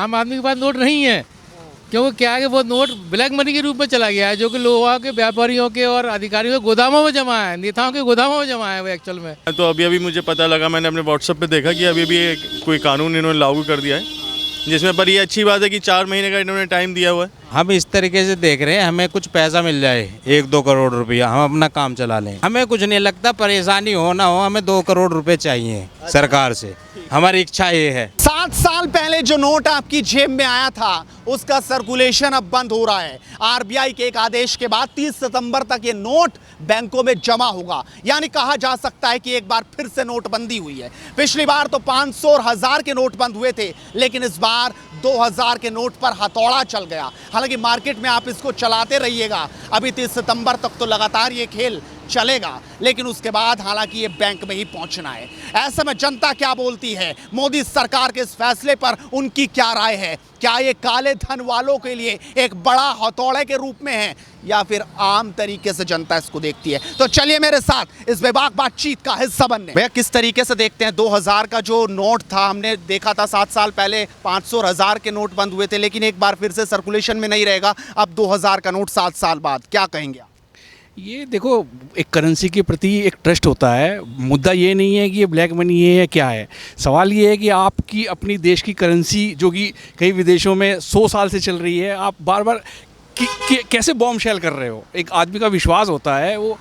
आम आदमी के पास नोट नहीं है, क्योंकि क्या है कि वो नोट ब्लैक मनी के रूप में चला गया है, जो कि लोगों के, व्यापारियों के और अधिकारियों के गोदामों में जमा है, नेताओं के गोदामों में जमा है वो एक्चुअल में। तो अभी मुझे पता लगा, मैंने अपने व्हाट्सएप पे देखा कि अभी कोई कानून इन्होंने लागू कर दिया है, जिसमें पर ये अच्छी बात है कि 4 महीने का इन्होंने टाइम दिया हुआ है। हम इस तरीके से देख रहे हैं, हमें कुछ पैसा मिल जाए 1-2 करोड़ रुपया, हम अपना काम चला लें, हमें कुछ नहीं लगता, परेशानी हो ना हो, हमें 2 करोड़ रुपए चाहिए सरकार से, हमारी इच्छा ये है। 7 साल पहले जो नोट आपकी जेब में आया था उसका सर्कुलेशन अब बंद हो रहा है। आरबीआई के एक आदेश के बाद 30 सितंबर तक ये नोट बैंकों में जमा होगा, यानी कहा जा सकता है कि एक बार फिर से नोटबंदी हुई है। पिछली बार तो 500 और 1000 के नोट बंद हुए थे, लेकिन इस बार 2000 के नोट पर हथौड़ा चल गया। हालांकि मार्केट में आप इसको चलाते रहिएगा, अभी 30 सितंबर तक तो लगातार ये खेल चलेगा, लेकिन उसके बाद हालांकि ये बैंक में ही पहुंचना है। ऐसे में जनता क्या बोलती है, मोदी सरकार के इस फैसले पर उनकी क्या राय है? क्या ये काले धन वालों के लिए एक बड़ा हथौड़े के रूप में है, या फिर आम तरीके से जनता इसको देखती है? तो चलिए मेरे साथ इस बेबाक बातचीत का हिस्सा बनने। भैया, किस तरीके से देखते हैं 2000 का जो नोट था, हमने देखा था 7 साल पहले 500 और 1000 के नोट बंद हुए थे, लेकिन एक बार फिर से सर्कुलेशन में नहीं रहेगा, अब 2000 का नोट 7 साल बाद, क्या कहेंगे आप? ये देखो, एक करेंसी के प्रति एक ट्रस्ट होता है। मुद्दा ये नहीं है कि ये ब्लैक मनी है या क्या है, सवाल ये है कि आपकी अपनी देश की करेंसी जो कि कई विदेशों में 100 साल से चल रही है, आप बार बार कैसे बॉम्ब शेल कर रहे हो? एक आदमी का विश्वास होता है, वो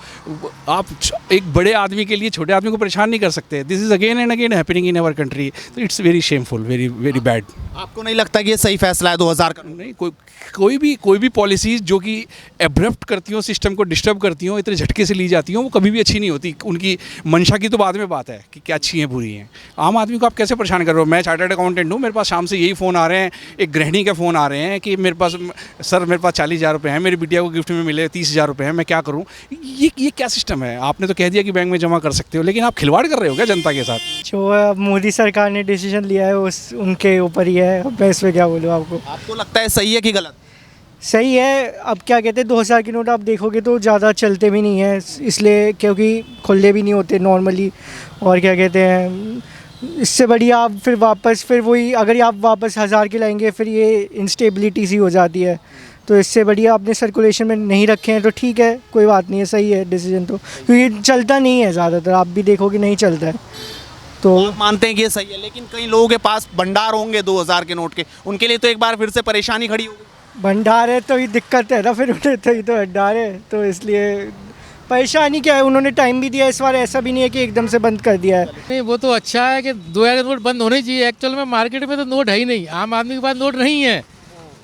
आप एक बड़े आदमी के लिए छोटे आदमी को परेशान नहीं कर सकते। This is again and again happening in our country, तो it's very shameful, very very bad. आपको नहीं लगता कि ये सही फैसला है 2000 का? नहीं, कोई भी पॉलिसीज़ जो कि एब्रप्ट करती हो, सिस्टम को डिस्टर्ब करती हो, इतने झटके से ली जाती हो, वो कभी भी अच्छी नहीं होती। उनकी मंशा की तो बाद में बात है कि क्या अच्छी हैं बुरी हैं। आम आदमी को आप कैसे परेशान कर रहे हो? मैं चार्टर्ड अकाउंटेंट हूँ, मेरे पास शाम से यही फ़ोन आ रहे हैं, एक गृहिणी के फ़ोन आ रहे हैं कि मेरे पास सर मेरे पास 40,000 रुपये हैं, मेरी बिटिया को गिफ्ट में मिले 30,000 रुपये हैं, मैं क्या करूँ? ये क्या सिस्टम है? आपने तो कह दिया कि बैंक में जमा कर सकते हो, लेकिन आप खिलवाड़ कर रहे हो क्या जनता के साथ? जो मोदी सरकार ने डिसीजन लिया है उस उनके ऊपर ही है, मैं इसमें क्या बोलूँ आपको। आपको लगता है सही है कि गलत? सही है। अब क्या कहते हैं, 2000 के नोट आप देखोगे तो ज़्यादा चलते भी नहीं हैं, इसलिए क्योंकि खुले भी नहीं होते नॉर्मली, और क्या कहते हैं, इससे बढ़िया आप फिर वही, अगर आप वापस 1000 के लाएंगे फिर ये इंस्टेबिलिटी सी हो जाती है। तो इससे बढ़िया आपने सर्कुलेशन में नहीं रखे हैं तो ठीक है, कोई बात नहीं है, सही है डिसीजन तो, क्योंकि चलता नहीं है ज़्यादातर, आप भी देखोगे नहीं चलता है। तो आप मानते हैं कि ये सही है, लेकिन कई लोगों के पास भंडार होंगे 2000 के नोट के, उनके लिए तो एक बार फिर से परेशानी खड़ी होगी। भंडार है तो ही दिक्कत है ना, फिर उन्हें तो ही तो भंडार है, तो इसलिए परेशानी क्या है। उन्होंने टाइम भी दिया इस बार, ऐसा भी नहीं है कि एकदम से बंद कर दिया है। नहीं, वो तो अच्छा है कि 2000 नोट बंद होने चाहिए। एक्चुअल में मार्केट में तो नोट है ही नहीं, आम आदमी के पास नोट नहीं है,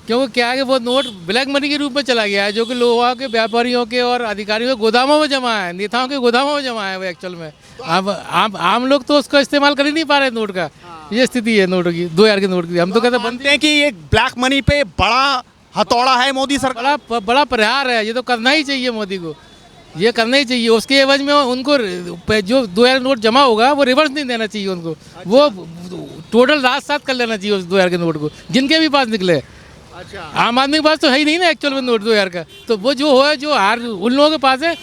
क्योंकि क्या है कि वो नोट ब्लैक मनी के रूप में चला गया है, जो कि लोगों के, व्यापारियों के और अधिकारियों के गोदामों में जमा है, नेताओं के गोदामों में जमा है वो एक्चुअल में। अब आम लोग तो उसका इस्तेमाल कर ही नहीं पा रहे नोट का, ये स्थिति है नोट की, 2000 के नोट की। हम तो कहते बनते हैं कि ये ब्लैक मनी पे बड़ा हथौड़ा है मोदी सरकार, बड़ा प्रहार है, ये तो करना ही चाहिए मोदी को, ये करना ही चाहिए। उसके एवज में उनको जो 2000 नोट जमा होगा वो रिवर्स नहीं देना चाहिए उनको, वो टोटल रात साथ कर लेना चाहिए उस 2000 के नोट को, जिनके भी पास निकले। अच्छा, आम आदमी के पास तो है ही नहीं ना एक्चुअल में नोट 2000 का, तो वो जो है, जो हार उन लोगों के पास है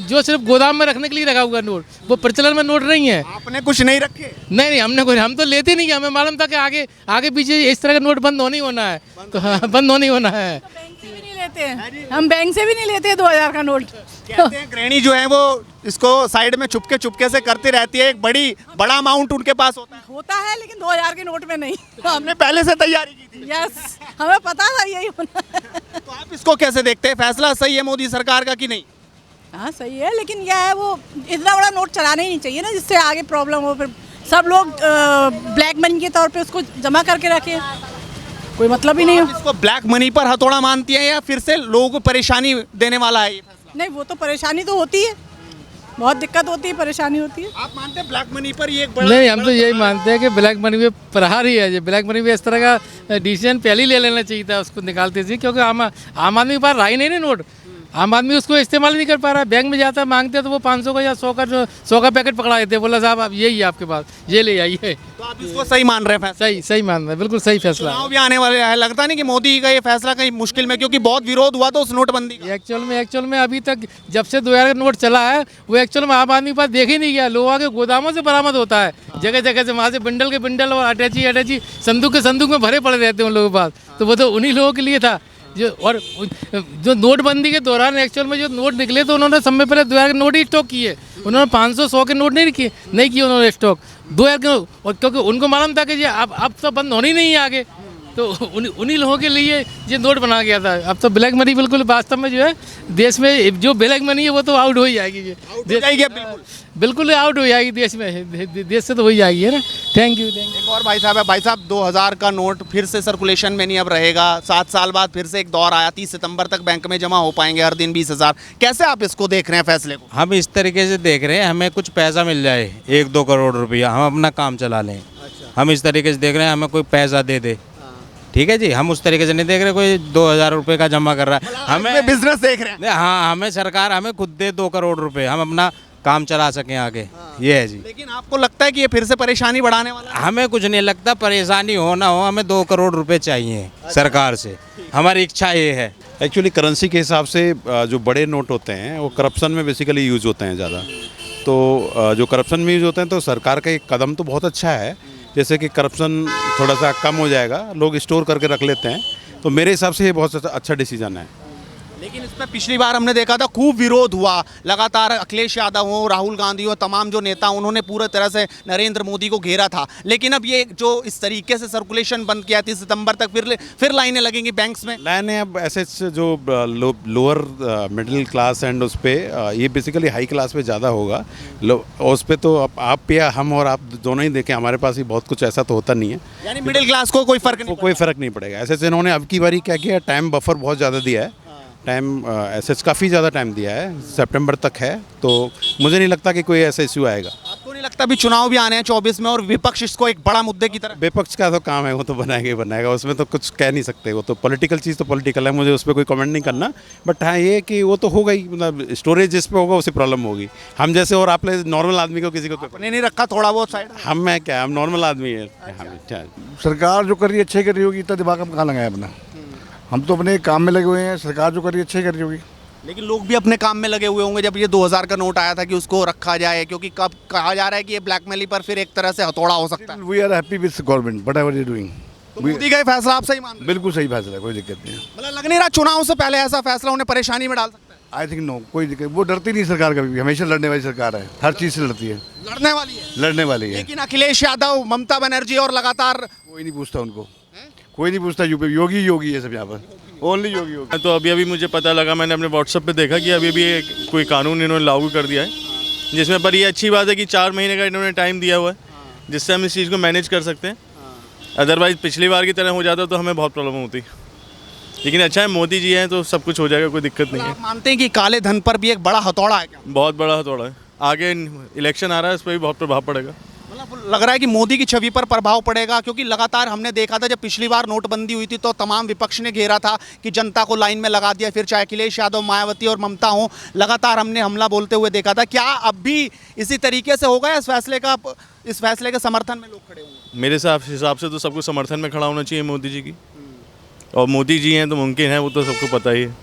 जो सिर्फ गोदाम में रखने के लिए रखा हुआ नोट, वो प्रचलन में नोट नहीं है। आपने कुछ नहीं रखे? नहीं, हम तो लेते नहीं, हमें मालूम था कि आगे पीछे इस तरह का नोट बंद होना ही होना है, तो हाँ, बंद होना ही होना है। बैंक से भी नहीं लेते हैं, हम बैंक से भी नहीं लेते 2000 का नोट। कहते हैं गृहिणी जो है वो इसको साइड में चुपके से करती रहती है, एक बड़ा अमाउंट उनके पास होता है, लेकिन 2000 के नोट में नहीं। हमने पहले से तैयारी की थी। यस, हमें पता था यही होना है। तो आप इसको कैसे देखते हैं? फैसला सही है मोदी सरकार का कि नहीं? हाँ सही है, लेकिन यह है वो इतना बड़ा नोट चलाना ही नहीं चाहिए ना, जिससे आगे प्रॉब्लम हो, फिर सब लोग ब्लैक मनी के तौर पे उसको जमा करके रखें, कोई मतलब ही नहीं हो। इसको ब्लैक मनी पर हथौड़ा मानती है या फिर से लोगों को परेशानी देने वाला है ये फैसला? नहीं, वो तो परेशानी तो होती है, बहुत दिक्कत होती है, परेशानी होती है। आप मानते हैं ब्लैक मनी पर ये एक बड़ा? नहीं, हम तो यही मानते हैं कि ब्लैक मनी में प्रहार ही है। ब्लैक मनी में इस तरह का डिसीजन पहले ही ले लेना चाहिए था उसको निकालते थे, क्योंकि आम आदमी के पास रहा ही नहीं ना नोट, आम आदमी उसको इस्तेमाल नहीं कर पा रहा है। बैंक में जाता है मांगते हैं तो वो 500 का या 100 का पैकेट पकड़ा देते हैं, बोला साहब आप यही है आपके पास, ये ले आइए। तो आप इसको सही मान रहे हैं फैसला? सही मान रहा है, बिल्कुल सही फैसला चुनाव भी आने वाले हैं, लगता नहीं कि मोदी का ये फैसला कहीं मुश्किल में, क्योंकि बहुत विरोध हुआ तो उस नोटबंदी का। है। एक्चुअल में अभी तक जब से 2000 का नोट चला है वो एक्चुअल में आम आदमी के पास देख ही नहीं गया। लोगों के गोदामों से बरामद होता है, जगह जगह से, वहाँ से बंडल के बंडल और अटैची संदूक के संदूक में भरे पड़े रहते हैं उन लोगों के पास। तो वो तो उन्हीं लोगों के लिए था जो नोटबंदी के दौरान एक्चुअल में जो नोट निकले तो उन्होंने समय पहले 2000 के नोट ही स्टॉक किए। उन्होंने 500 100 के नोट नहीं किए उन्होंने स्टॉक 2000 के। और क्योंकि उनको मालूम था कि ये अब तो बंद होनी नहीं है आगे, तो उन्हीं लोगों के लिए ये नोट बना गया था। अब तो ब्लैक मनी बिल्कुल वास्तव में जो है देश में जो ब्लैक मनी है वो तो आउट हो ही जाएगी। ये बिल्कुल आउट हो जाएगी देश में, देश से तो हो ही जाएगी है ना। Thank you. एक और भाई साहब है। भाई साहब 2000 का नोट फिर से सर्कुलेशन में नहीं अब रहेगा, 7 साल बाद फिर से एक दौर आया, 30 सितंबर तक बैंक में जमा हो पाएंगे हर दिन 20,000। कैसे आप इसको देख रहे हैं फैसले को? हम इस तरीके से देख रहे हैं, हमें कुछ पैसा मिल जाए 1-2 करोड़ रुपया, हम अपना काम चला लें। हम इस तरीके से देख रहे हैं, हमें कोई पैसा दे दे, ठीक है जी। हम उस तरीके से नहीं देख रहे कोई 2000 रुपये का जमा कर रहा है, हमें बिजनेस देख रहे हैं। हाँ, हमें सरकार हमें खुद दे 2 करोड़ रुपए, हम अपना काम चला सकें आगे। ये है जी। लेकिन आपको लगता है कि ये फिर से परेशानी बढ़ाने वाला है? हमें कुछ नहीं लगता, परेशानी हो ना हो, हमें 2 करोड़ रुपए चाहिए सरकार से, हमारी इच्छा ये है। एक्चुअली करेंसी के हिसाब से जो बड़े नोट होते हैं वो करप्शन में बेसिकली यूज़ होते हैं ज़्यादा। तो जो करप्शन में यूज़ होते हैं तो सरकार का एक कदम तो बहुत अच्छा है, जैसे कि करप्शन थोड़ा सा कम हो जाएगा, लोग स्टोर करके रख लेते हैं, तो मेरे हिसाब से ये बहुत अच्छा डिसीजन है। लेकिन इसमें पिछली बार हमने देखा था खूब विरोध हुआ, लगातार अखिलेश यादव हो, राहुल गांधी हो, तमाम जो नेता उन्होंने पूरे तरह से नरेंद्र मोदी को घेरा था। लेकिन अब ये जो इस तरीके से सर्कुलेशन बंद किया 30 सितंबर तक फिर लाइनें लगेंगे बैंक्स में। लाइनें अब ऐसे जो लोअर मिडिल क्लास एंड उस पर ये बेसिकली हाई क्लास पे ज़्यादा होगा, उस पर तो आप या हम और आप दोनों ही देखें, हमारे पास ही बहुत कुछ ऐसा तो होता नहीं है, यानी मिडिल क्लास को कोई फर्क नहीं पड़ेगा। ऐसे इन्होंने अब की बारी क्या किया, टाइम बफर बहुत ज़्यादा दिया है, टाइम ऐसे काफ़ी ज़्यादा टाइम दिया है, सितंबर तक है, तो मुझे नहीं लगता कि कोई ऐसा इशू आएगा। आपको नहीं लगता? अभी चुनाव भी आने हैं 24 में और विपक्ष इसको एक बड़ा मुद्दे की तरह। विपक्ष का तो काम है, वो तो बनाएगा, उसमें तो कुछ कह नहीं सकते, वो तो पॉलिटिकल चीज़ तो पॉलिटिकल है, मुझे उस पर कोई कमेंट नहीं करना। बट हाँ ये कि वो तो होगा ही, मतलब स्टोरेज जिस पे होगा उसे प्रॉब्लम होगी। हम जैसे और आप नॉर्मल आदमी को किसी को नहीं रखा थोड़ा बहुत साइड, हम नॉर्मल आदमी है। सरकार जो कर रही है अच्छी कर रही होगी, इतना दिमाग हम कहाँ लगाए अपना, हम तो अपने काम में लगे हुए हैं, सरकार जो कर रही है अच्छी कर रही होगी। लेकिन लोग भी अपने काम में लगे हुए होंगे। जब ये 2000 का नोट आया था कि उसको रखा जाए, क्योंकि कब कहा जा रहा है कि ये ब्लैकमेली पर फिर एक तरह से हथौड़ा हो सकता है। We are happy with government whatever they doing. तो मोदी का ये फैसला आप सही मान रहे हैं? बिल्कुल सही फैसला है, कोई दिक्कत नहीं है। मतलब लग नहीं रहा चुनाव से पहले ऐसा फैसला उन्हें परेशानी में डाल सकता है? आई थिंक नो, कोई दिक्कत, वो डरती नहीं सरकार कभी भी, हमेशा लड़ने वाली सरकार है, हर चीज़ से लड़ती है, लड़ने वाली है। लेकिन अखिलेश यादव, ममता बनर्जी और लगातार कोई नहीं पूछता उनको, कोई नहीं पूछता। यूपी योगी है सब यहाँ पर, ओनली योगी। तो अभी मुझे पता लगा, मैंने अपने व्हाट्सएप पे देखा कि अभी कोई कानून इन्होंने लागू कर दिया है, जिसमें पर ये अच्छी बात है कि 4 महीने का इन्होंने टाइम दिया हुआ है, जिससे हम इस चीज़ को मैनेज कर सकते हैं। अदरवाइज़ पिछली बार की तरह हो जाता तो हमें बहुत प्रॉब्लम होती। लेकिन अच्छा है मोदी जी हैं तो सब कुछ हो जाएगा, कोई दिक्कत नहीं है। आप मानते हैं कि काले धन पर भी एक बड़ा हथौड़ा है क्या? बहुत बड़ा हथौड़ा है, आगे इलेक्शन आ रहा है, इस पर भी बहुत प्रभाव पड़ेगा। मतलब लग रहा है कि मोदी की छवि पर प्रभाव पड़ेगा, क्योंकि लगातार हमने देखा था जब पिछली बार नोटबंदी हुई थी तो तमाम विपक्ष ने घेरा था कि जनता को लाइन में लगा दिया, फिर चाहे अखिलेश यादव, मायावती और ममता हो, लगातार हमने हमला बोलते हुए देखा था। क्या अब भी इसी तरीके से होगा? इस फैसले के समर्थन में लोग खड़े होंगे? मेरे हिसाब से तो सबको समर्थन में खड़ा होना चाहिए मोदी जी की, और मोदी जी हैं तो मुमकिन है, वो तो सबको पता ही है।